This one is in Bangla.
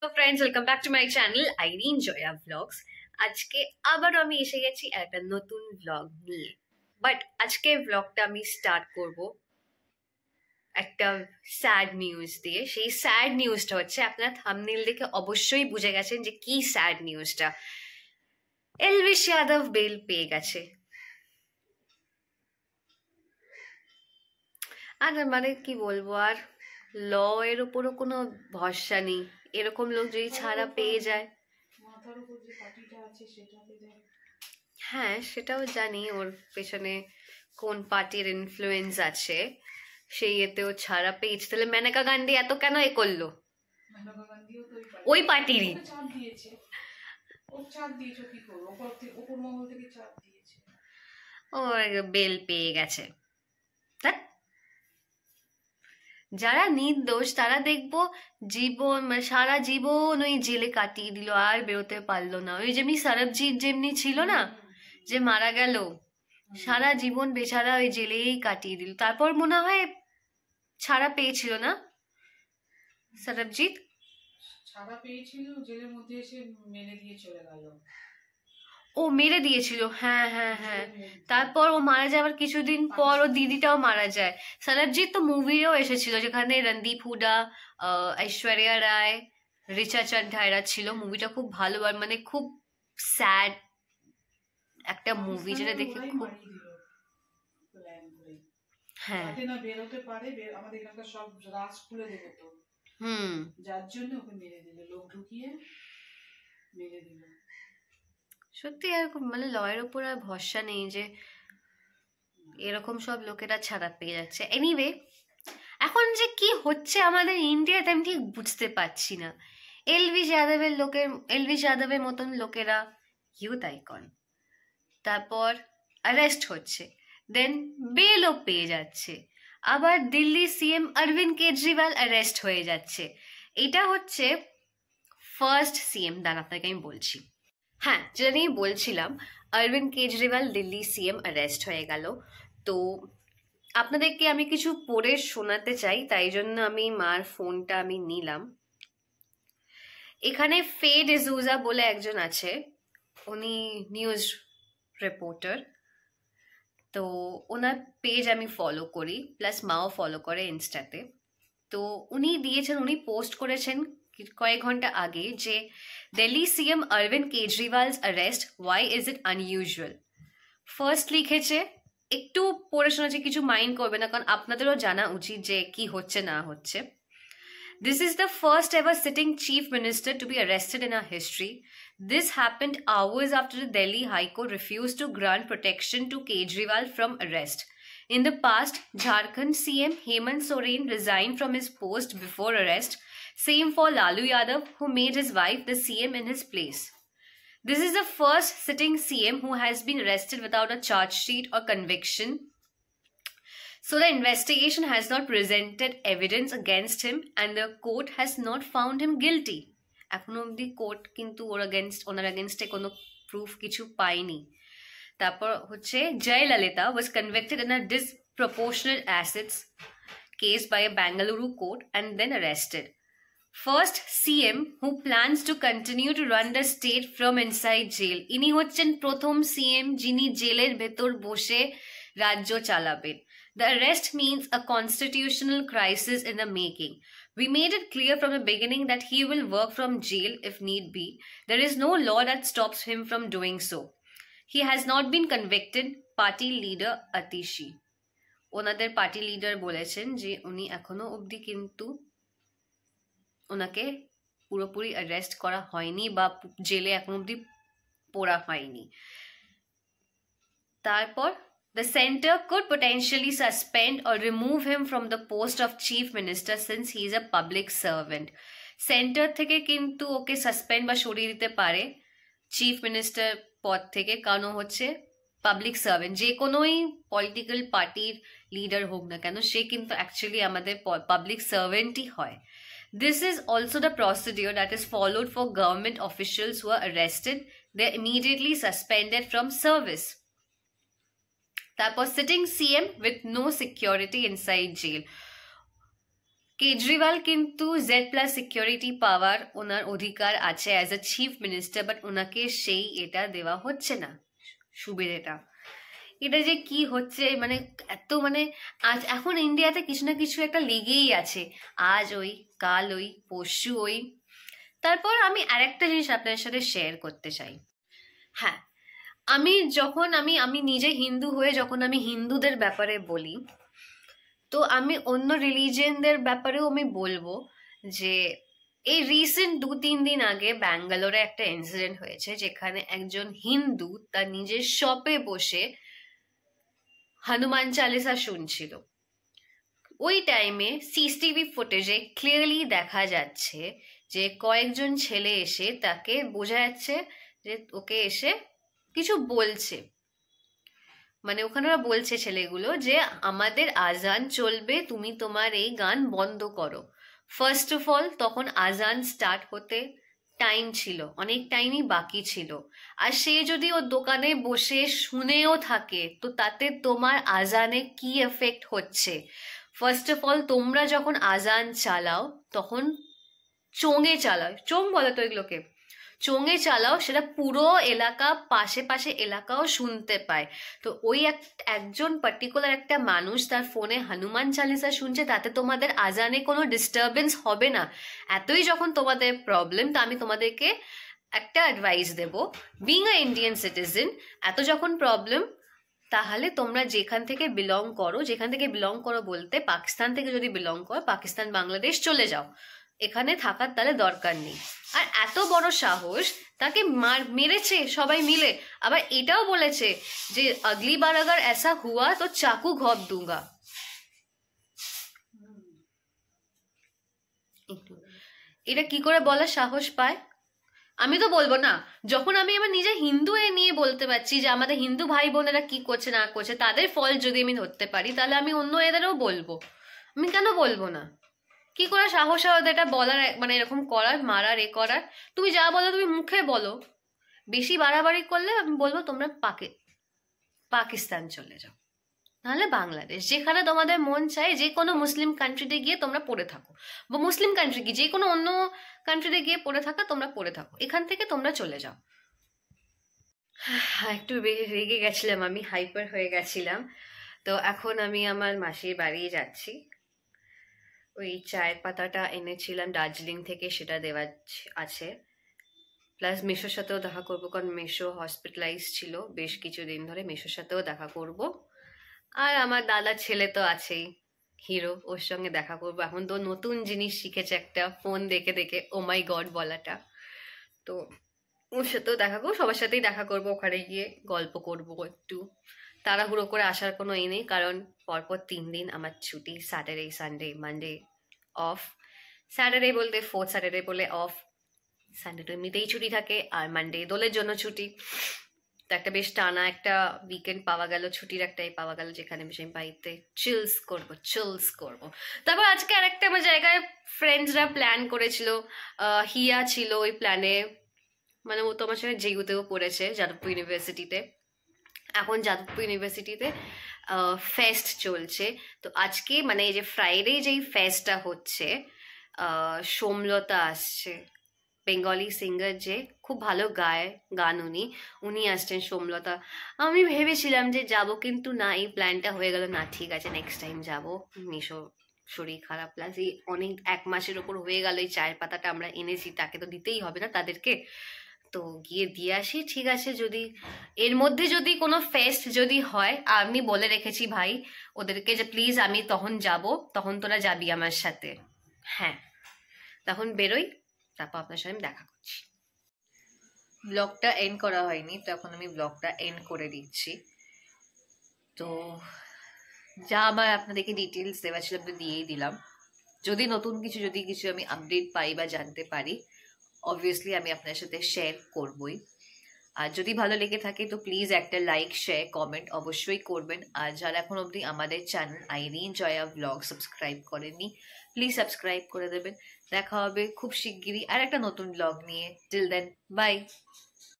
তো friends, welcome back to my channel Irin Joya vlogs. আজকে আবারও আমি এসে গেছি একটা নতুন ভ্লগ নিয়ে। বাট আজকে ভ্লগটা আমি স্টার্ট করব একটা স্যাড নিউজ দিয়ে। সেই স্যাড নিউজটা হচ্ছে, আপনারা থাম্বনেল দেখে অবশ্যই বুঝে গেছেন যে কি স্যাড নিউজটা। এলভিশ যাদব বেল পেয়ে গেছে। আর মানে কি বলবো, আর ল এর উপরও কোনো ভরসা নেই। এরকম লোক যদি ছাড়া পেয়ে যায়, হ্যাঁ সেটাও জানি ওর পেছনে কোন পার্টির ইনফ্লুয়েন্স আছে, সেই এতেও ছাড়া পেয়েছে। তাহলে মেনকা গান্ধী এত কেন এ করলো? ওই পার্টিরই। ও বেল পেয়ে গেছে। যারা নির্দোষ তারা দেখবো জীবন মানে সারা জীবন ওই জেলে কাটিয়ে দিল, আর বেরোতে পারলো না। ওই যেমনি সরবজিৎ যেমনি ছিল না, যে মারা গেল, সারা জীবন বেচারা ওই জেলেই কাটিয়ে দিল। তারপর মনে হয় ছাড়া পেয়েছিল না সরবজিৎ? ছাড়া পেয়েছিল, জেলের মধ্যে এসে মেরে দিয়ে চলে গেল। ও মেরে দিয়েছিল, হ্যাঁ হ্যাঁ হ্যাঁ। তারপর ও মারা যাওয়ার কিছুদিন পর ও দিদিটাও মারা যায়। সরবজিৎ তো মুভিও এসেছিল, যেখানে রণদীপ হুডা, ঐশ্বরিয়া রায়, রিচা চাড্ডা এরা ছিল। মুভিটা খুব ভালো, আর মানে খুব স্যাড একটা মুভি, যেটা দেখে খুব, হ্যাঁ না বেরোতে পারে, আমাদের এখানকার সব রাজ খুলে দেবে তো। যার জন্য ওকে মেরে দিল, লোক ঢুকিয়ে মেরে দিল। সত্যি এরকম মানে লয়ের ওপর আর ভরসা নেই যে এরকম সব লোকেরা ছাড়া পেয়ে যাচ্ছে। এনিওয়ে, এখন যে কি হচ্ছে আমাদের ইন্ডিয়াতে আমি ঠিক বুঝতে পারছি না। এলভিশ যাদবের মতন লোকেরা ইউথ আইকন, তারপর অ্যারেস্ট হচ্ছে, দেন বেলও পেয়ে যাচ্ছে। আবার দিল্লি সিএম অরবিন্দ কেজরিওয়াল অ্যারেস্ট হয়ে যাচ্ছে। এটা হচ্ছে ফার্স্ট সিএম, দান আপনাকে আমি বলছি। হ্যাঁ, যেটা নিয়ে বলছিলাম, অরবিন্দ কেজরিওয়াল দিল্লি সিএম অ্যারেস্ট হয়ে গেল। তো আপনাদেরকে আমি কিছু পড়ে শোনাতে চাই, তাই জন্য আমি মার ফোনটা আমি নিলাম। এখানে ফে ডিসুজা বলে একজন আছে, উনি নিউজ রিপোর্টার। তো ওনার পেজ আমি ফলো করি, প্লাস মাও ফলো করে ইনস্টাতে। তো উনি দিয়েছেন, উনি পোস্ট করেছেন কয়েক ঘন্টা আগে যে Delhi CM Arvind Kejriwal's arrest, why is it unusual. First লিখেছে, একটু পড়ে শোনাচ্ছি, কিছু মাইন্ড করবে না, কারণ আপনাদেরও জানা উচিত যে কি হচ্ছে না হচ্ছে। This is the first ever sitting chief minister to be arrested in our history. This happened hours after the Delhi High Court refused to grant protection to Kejriwal from arrest. In the past, Jharkhand CM Hemant Soren resigned from his post before arrest. Same for Lalu Yadav, who made his wife the CM in his place. This is the first sitting CM who has been arrested without a charge sheet or conviction. So the investigation has not presented evidence against him and the court has not found him guilty. এখনো অবধি কোর্ট কিন্তু ওনার এগেনস্টে কোনো প্রুফ কিছু পায়নি। তারপর হচ্ছে Jayalalithaa was convicted in a disproportionate assets case by a Bengaluru court and then arrested. First CM who plans to continue to run the state from inside jail. ইনি হচ্ছেন প্রথম সিএম যিনি জেলের ভেতর বসে রাজ্য চালাবেন। The arrest means a constitutional crisis in the making. We made it clear from the beginning that he will work from jail if need be. There is no law that stops him from doing so. He has not been convicted, party leader Atishi. ওনাদের পার্টি লিডার বলেছেন যে উনি এখনো অবধি কিন্তু ওনাকে পুরোপুরি অ্যারেস্ট করা হয়নি বা জেলে এখন অবধি পোড়া হয়নি। তারপর the center could potentially suspend or remove him from the post of chief minister since he is a public servant. Centre থেকে কিন্তু ওকে সাসপেন্ড বা সরিয়ে দিতে পারে চিফ মিনিস্টার পদ থেকে, কারণ হচ্ছে পাবলিক সার্ভেন্ট। যে কোনোই পলিটিক্যাল পার্টির লিডার হোক না কেন, সে কিন্তু অ্যাকচুয়ালি আমাদের পাবলিক সার্ভেন্টই হয়। This is also the procedure that is followed for government officials who are arrested. They are immediately suspended from service. তারপর sitting CM with no security inside jail. Kejriwal কিন্তু Z+ সিকিউরিটি পাওয়ার ওনার অধিকার আছে as a chief minister, but ওনাকে সেই এটা দেওয়া হচ্ছে না, সুবিধেটা। এটা যে কি হচ্ছে, মানে এত মানে আজ এখন ইন্ডিয়াতে কিছু না কিছু একটা লেগেই আছে, আজ ওই কাল ওই পরশু ওই। তারপর আমি আরেকটা জিনিস আপনার সাথে শেয়ার করতে চাই। হ্যাঁ, আমি নিজে হিন্দু হয়ে যখন আমি হিন্দুদের ব্যাপারে বলি, তো আমি অন্য রিলিজিয়নদের ব্যাপারেও আমি বলবো যে এই রিসেন্ট 2-3 দিন আগে ব্যাঙ্গালোরে একটা ইনসিডেন্ট হয়েছে, যেখানে একজন হিন্দু তার নিজের শপে বসে হনুমান চালিসা শুনছিল। ওই টাইমে সিসিটিভি ফুটেজে ক্লিয়ারলি দেখা যাচ্ছে যে কয়েকজন ছেলে এসে তাকে বোঝা যাচ্ছে যে ওকে এসে কিছু বলছে, মানে ওখানে ওরা বলছে ছেলেগুলো যে আমাদের আজান চলবে, তুমি তোমার এই গান বন্ধ করো। ফার্স্ট অফ অল তখন আজান স্টার্ট হতে টাইম ছিল, অনেক টাইমই বাকি ছিল, আর সে যদি ওর দোকানে বসে শুনেও থাকে তো তাতে তোমার আজানে কি এফেক্ট হচ্ছে? ফার্স্ট অফ অল তোমরা যখন আজান চালাও তখন চোঙে চালাও, চোঙ বলে তো এগুলোকে, চোঙে চালাও, সেটা পুরো এলাকা পাশে পাশে এলাকাও শুনতে পায়। তো ওই একজন পার্টিকুলার একটা মানুষ তার ফোনে হনুমান চালিসা শুনছে, তাতে তোমাদের আজানে কোনো ডিস্টারবেন্স হবে না। এতই যখন তোমাদের প্রবলেম, তো আমি তোমাদেরকে একটা অ্যাডভাইস দেব, বিং আ ইন্ডিয়ান সিটিজেন, এত যখন প্রবলেম, তাহলে তোমরা যেখান থেকে বিলং করো বলতে পাকিস্তান থেকে যদি বিলং করো, পাকিস্তান বাংলাদেশ চলে যাও, এখানে থাকার তাহলে দরকার নেই। আর এত বড় সাহস, তাকে মেরেছে সবাই মিলে, আবার এটাও বলেছে যে আগলি বার আগার ऐसा हुआ তো চাকু ঘপ दूंगा। এটা কি করে বলার সাহস পায়? আমি তো বলবো না, যখন আমি আমার নিজে হিন্দু নিয়ে বলতে পারছি যে আমাদের হিন্দু ভাই বোনেরা কি করছে না করছে, তাদের ফল্ট যদি আমি ধরতে পারি, তাহলে আমি অন্য এদেরও বলবো। আমি কেন বলবো না? কি করে সাহস হয় ওদের এটা বলার, মানে এরকম করার, মারার, এ করার? তুমি যা বলো তুমি মুখে বলো, বেশি বাড়াবাড়ি করলে আমি বলবো তোমরা পাকিস্তান চলে যাও, নাহলে বাংলাদেশ, যেখানে তোমাদের মন চায়, যে কোনো মুসলিম কান্ট্রিতে গিয়ে তোমরা পড়ে থাকো, বা মুসলিম কান্ট্রি কি যে কোনো অন্য কান্ট্রিতে গিয়ে পড়ে থাকা, তোমরা পড়ে থাকো, এখান থেকে তোমরা চলে যাও। একটু রেগে গেছিলাম, আমি হাইপার হয়ে গেছিলাম। তো এখন আমি আমার মাসির বাড়ি যাচ্ছি, ওই চায়ের পাতাটা এনেছিলাম দার্জিলিং থেকে, সেটা দেওয়া আছে, প্লাস মেশোর সাথেও দেখা করবো, কারণ মেশো হসপিটালাইজ ছিল বেশ কিছুদিন ধরে, মেশোর সাথেও দেখা করব। আর আমার দাদার ছেলে তো আছেই, হিরো, ওর সঙ্গে দেখা করবো। এখন তো নতুন জিনিস শিখেছে একটা, ফোন দেখে দেখে ও মাই গড বলাটা, তো ওর সাথেও দেখা করবো, সবার সাথেই দেখা করবো, ওখানে গিয়ে গল্প করবো একটু। তাড়াহুড়ো করে আসার কোনো এ নেই, কারণ পরপর 3 দিন আমার ছুটি, Saturday Sunday Monday of. Saturday বলতে 4th স্যাটারডে বলে অফ, সানডে তো এমনিতেই ছুটি থাকে, আর মানডে দোলের জন্য ছুটি। তো একটা বেশ টানা একটা উইকেন্ড পাওয়া গেল, ছুটির একটাই পাওয়া গেল, যেখানে বেশ আমি বাড়িতে চিলস করবো। তারপর আজকে আরেকটা আমার জায়গায় ফ্রেন্ডসরা প্ল্যান করেছিল, হিয়া ছিল ওই প্ল্যানে, মানে ও তো আমার সঙ্গে জেইউতেও পড়েছে, যাদবপুর ইউনিভার্সিটিতে। এখন যাদবপুর ইউনিভার্সিটিতে ফেস্ট চলছে, তো আজকে মানে এই যে ফ্রাইডে যেই ফেস্টটা হচ্ছে, সোমলতা আসছে, বেঙ্গলি সিঙ্গার যে খুব ভালো গায় গান, উনি আসছেন, সোমলতা। আমি ভেবেছিলাম যে যাব, কিন্তু না, এই প্ল্যানটা হয়ে গেল, না ঠিক আছে নেক্সট টাইম যাবো। মিশো শরীর খারাপ, প্লাস এই অনেক 1 মাসের ওপর হয়ে গেল এই চায়ের পাতাটা আমরা এনেছি, তাকে তো দিতেই হবে না তাদেরকে, তো গিয়ে দিয়ে আসি। ঠিক আছে, যদি এর মধ্যে যদি কোনো ফেস্ট যদি হয়, আমি বলে রেখেছি ভাই ওদেরকে যে প্লিজ আমি তখন যাব, তখন তোরা যাবি আমার সাথে। হ্যাঁ, তখন বেরোই, তারপর আপনার সাথে আমি দেখা করছি। ব্লগটা এন্ড করা হয়নি, তো এখন আমি ব্লগটা এন্ড করে দিচ্ছি। তো যা আমার আপনাদেরকে ডিটেলস দেওয়া ছিল আমি দিয়েই দিলাম। যদি নতুন কিছু আমি আপডেট পাই বা জানতে পারি, অবভিয়াসলি আমি আপনার সাথে শেয়ার করবই। আর যদি ভালো লেগে থাকে তো প্লিজ একটা লাইক, শেয়ার, কমেন্ট অবশ্যই করবেন। আর যারা এখন অবধি আমাদের channel Irin Joya blog subscribe করেননি, প্লিজ সাবস্ক্রাইব করে দেবেন। দেখা হবে খুব শিগগিরই আর একটা নতুন ব্লগ নিয়ে। Till then, by.